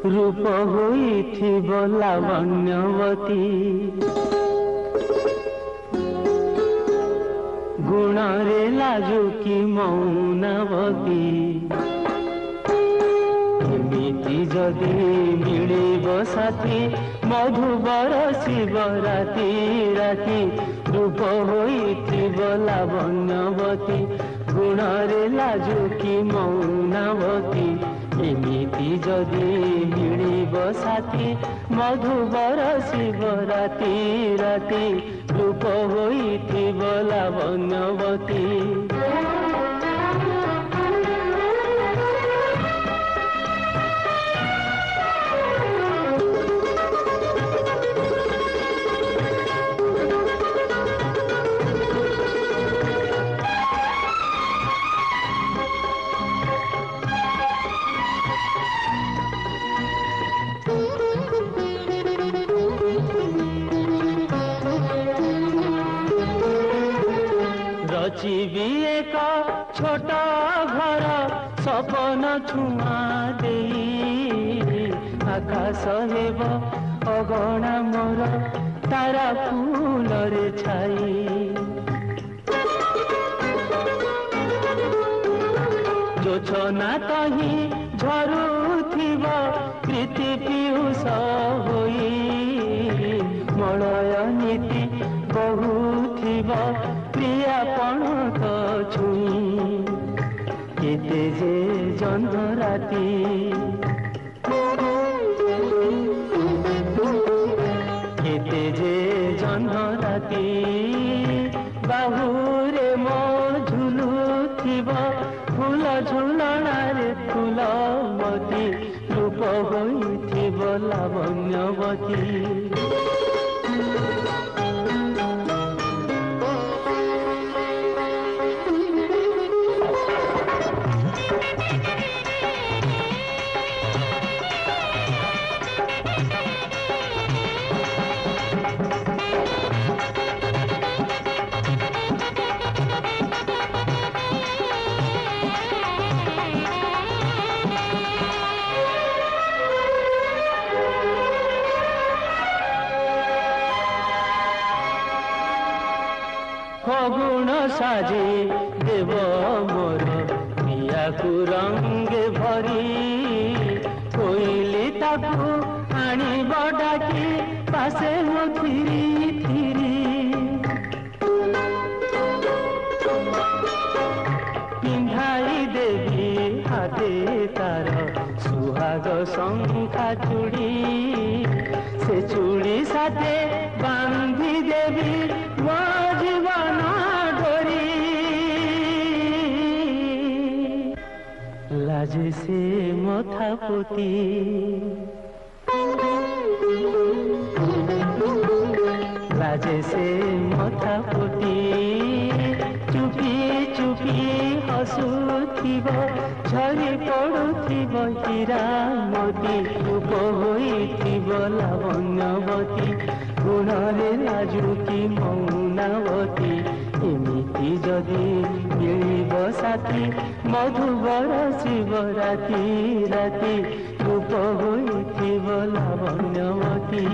रूप होइथिब लावण्यवती गुणरे लाजुकी मौनवती एमिति जदि मिलिब साथी मधुबर शिव राति राति रूप होइथिब लावण्यवती गुणरे लाजुकी मौनवती एमिति जदि मिलिब साथी मधुबर शिव राति राति रूप होइथिब लावण्यवती रचिबी एक छोट घर सपन छुआ दे आकाश हेब अगणा मोर तारा फूल रे छाई जोछना तही झरुथिब प्रीति पीयूष होई मलय नीति बहुथिब प्रियापण तो छुई केते जे जन्म राति केते जे जन्म राति बाहुरे मो झुलुथिब फूल झुलणारे फूलमती रूप होइथिब लावण्यवती फगुण साजे देव मोर प्रिया को रंगे भरी कोइली ताकू आनी बडाकी पासे हो थिरी थिरी पिंधाई देवी हाथे तार सुहाग शंखा चूड़ी से चूड़ी साथे बांधी देवी मो जीवन डोरी लाजे से मथा पोती लाजे से मथा पोती चुपी चुपी हसुथिब झरी पड़ुथिब हीरा मोती रूप होइथिब लावण्यवती गुणरे लाजुकी मौनवती एमिति जदि मिलिब साथी मधुबर शिव राति राति रूप होइथिब लावण्यवती।